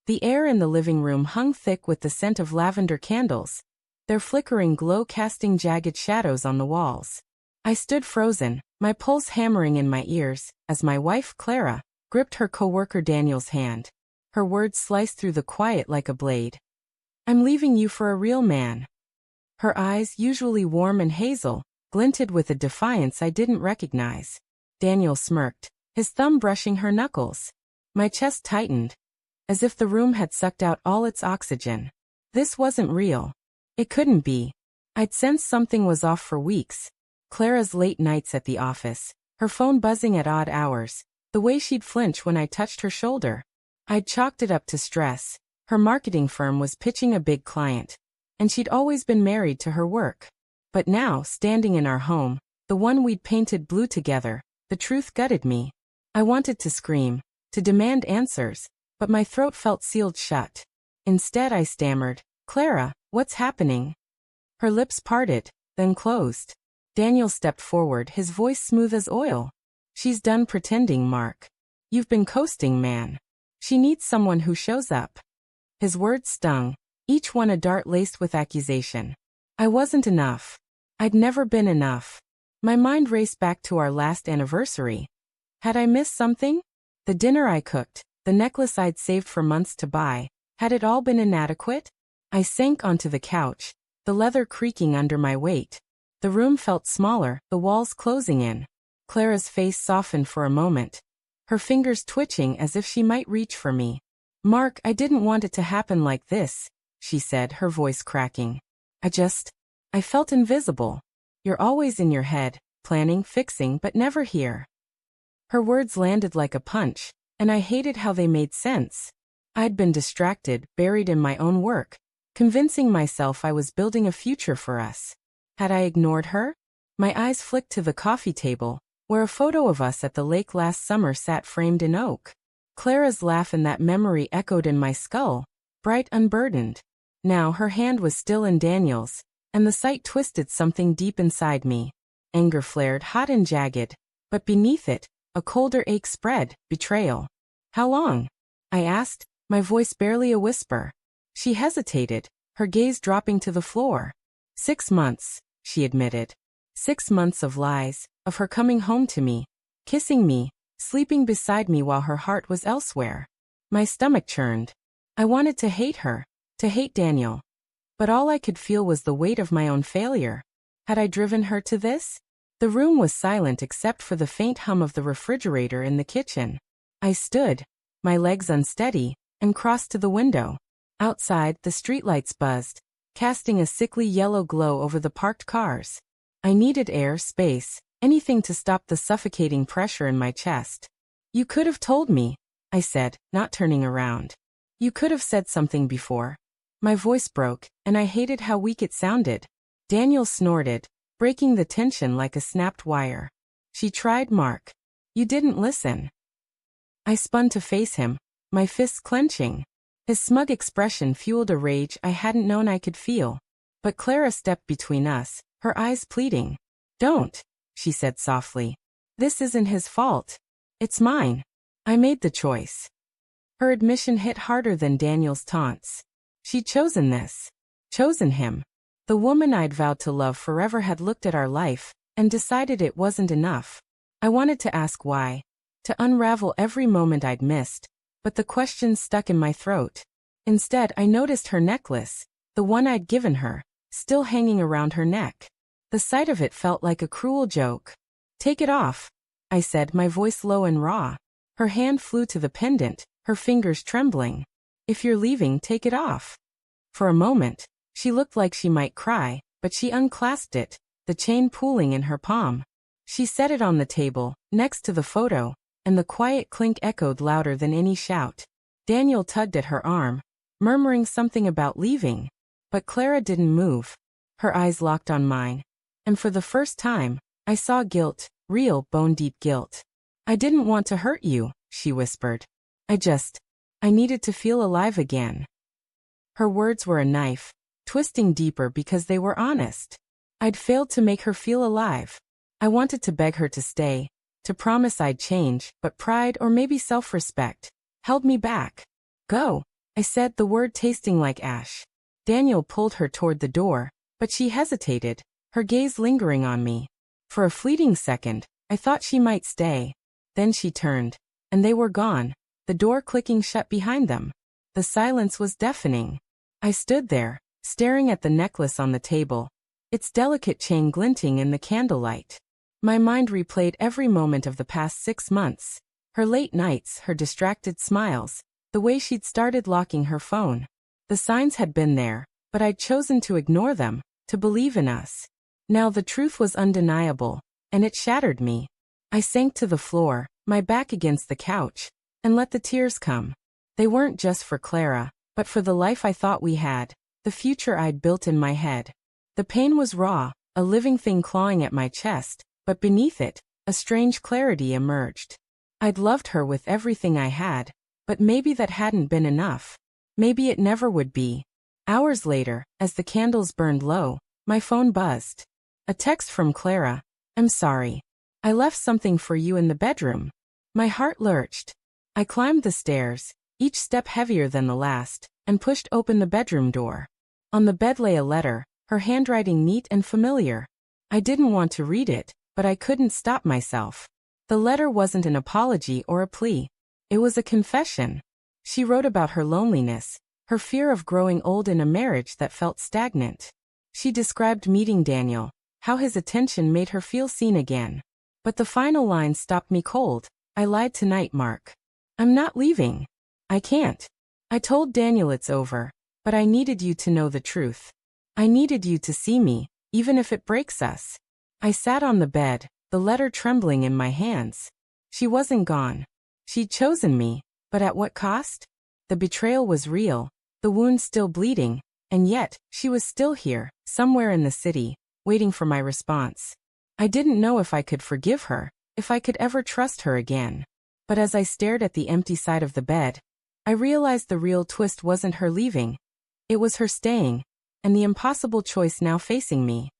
The air in the living room hung thick with the scent of lavender candles, their flickering glow casting jagged shadows on the walls. I stood frozen, my pulse hammering in my ears, as my wife, Clara, gripped her coworker Daniel's hand. Her words sliced through the quiet like a blade. "I'm leaving you for a real man." Her eyes, usually warm and hazel, glinted with a defiance I didn't recognize. Daniel smirked, his thumb brushing her knuckles. My chest tightened, as if the room had sucked out all its oxygen. This wasn't real. It couldn't be. I'd sensed something was off for weeks. Clara's late nights at the office, her phone buzzing at odd hours, the way she'd flinch when I touched her shoulder. I'd chalked it up to stress. Her marketing firm was pitching a big client, and she'd always been married to her work. But now, standing in our home, the one we'd painted blue together, the truth gutted me. I wanted to scream, to demand answers, but my throat felt sealed shut. Instead I stammered, "Clara, what's happening?" Her lips parted, then closed. Daniel stepped forward, his voice smooth as oil. "She's done pretending, Mark. You've been coasting, man. She needs someone who shows up." His words stung, each one a dart laced with accusation. I wasn't enough. I'd never been enough. My mind raced back to our last anniversary. Had I missed something? The dinner I cooked, the necklace I'd saved for months to buy, had it all been inadequate? I sank onto the couch, the leather creaking under my weight. The room felt smaller, the walls closing in. Clara's face softened for a moment, her fingers twitching as if she might reach for me. "Mark, I didn't want it to happen like this," she said, her voice cracking. I felt invisible. "You're always in your head, planning, fixing, but never here." Her words landed like a punch, and I hated how they made sense. I'd been distracted, buried in my own work, convincing myself I was building a future for us. Had I ignored her? My eyes flicked to the coffee table, where a photo of us at the lake last summer sat framed in oak. Clara's laugh in that memory echoed in my skull, bright, unburdened. Now her hand was still in Daniel's, and the sight twisted something deep inside me. Anger flared hot and jagged, but beneath it, a colder ache spread, betrayal. "How long?" I asked, my voice barely a whisper. She hesitated, her gaze dropping to the floor. 6 months, she admitted. 6 months of lies, of her coming home to me, kissing me, sleeping beside me while her heart was elsewhere. My stomach churned. I wanted to hate her, to hate Daniel. But all I could feel was the weight of my own failure. Had I driven her to this? The room was silent except for the faint hum of the refrigerator in the kitchen. I stood, my legs unsteady, and crossed to the window. Outside, the streetlights buzzed, casting a sickly yellow glow over the parked cars. I needed air, space, anything to stop the suffocating pressure in my chest. "You could have told me," I said, not turning around. "You could have said something before." My voice broke, and I hated how weak it sounded. Daniel snorted, breaking the tension like a snapped wire. "She tried, Mark. You didn't listen." I spun to face him, my fists clenching. His smug expression fueled a rage I hadn't known I could feel. But Clara stepped between us, her eyes pleading. "Don't," she said softly. "This isn't his fault. It's mine. I made the choice." Her admission hit harder than Daniel's taunts. She'd chosen this. Chosen him. The woman I'd vowed to love forever had looked at our life, and decided it wasn't enough. I wanted to ask why, to unravel every moment I'd missed, but the questions stuck in my throat. Instead, I noticed her necklace, the one I'd given her, still hanging around her neck. The sight of it felt like a cruel joke. "Take it off," I said, my voice low and raw. Her hand flew to the pendant, her fingers trembling. "If you're leaving, take it off." For a moment, she looked like she might cry, but she unclasped it, the chain pooling in her palm. She set it on the table, next to the photo, and the quiet clink echoed louder than any shout. Daniel tugged at her arm, murmuring something about leaving. But Clara didn't move. Her eyes locked on mine. And for the first time, I saw guilt, real bone-deep guilt. "I didn't want to hurt you," she whispered. I needed to feel alive again." Her words were a knife, twisting deeper because they were honest. I'd failed to make her feel alive. I wanted to beg her to stay, to promise I'd change, but pride or maybe self-respect held me back. "Go," I said, the word tasting like ash. Daniel pulled her toward the door, but she hesitated, her gaze lingering on me. For a fleeting second, I thought she might stay. Then she turned, and they were gone, the door clicking shut behind them. The silence was deafening. I stood there, staring at the necklace on the table, its delicate chain glinting in the candlelight. My mind replayed every moment of the past 6 months. Her late nights, her distracted smiles, the way she'd started locking her phone. The signs had been there, but I'd chosen to ignore them, to believe in us. Now the truth was undeniable, and it shattered me. I sank to the floor, my back against the couch, and let the tears come. They weren't just for Clara, but for the life I thought we had, the future I'd built in my head. The pain was raw, a living thing clawing at my chest, but beneath it, a strange clarity emerged. I'd loved her with everything I had, but maybe that hadn't been enough. Maybe it never would be. Hours later, as the candles burned low, my phone buzzed. A text from Clara. I'm sorry. I left something for you in the bedroom. My heart lurched. I climbed the stairs, each step heavier than the last, and pushed open the bedroom door. On the bed lay a letter, her handwriting neat and familiar. I didn't want to read it, but I couldn't stop myself. The letter wasn't an apology or a plea. It was a confession. She wrote about her loneliness, her fear of growing old in a marriage that felt stagnant. She described meeting Daniel, how his attention made her feel seen again. But the final line stopped me cold. I lied tonight, Mark. I'm not leaving. I can't. I told Daniel it's over, but I needed you to know the truth. I needed you to see me, even if it breaks us. I sat on the bed, the letter trembling in my hands. She wasn't gone. She'd chosen me, but at what cost? The betrayal was real, the wound still bleeding, and yet, she was still here, somewhere in the city, waiting for my response. I didn't know if I could forgive her, if I could ever trust her again. But as I stared at the empty side of the bed, I realized the real twist wasn't her leaving. It was her staying, and the impossible choice now facing me.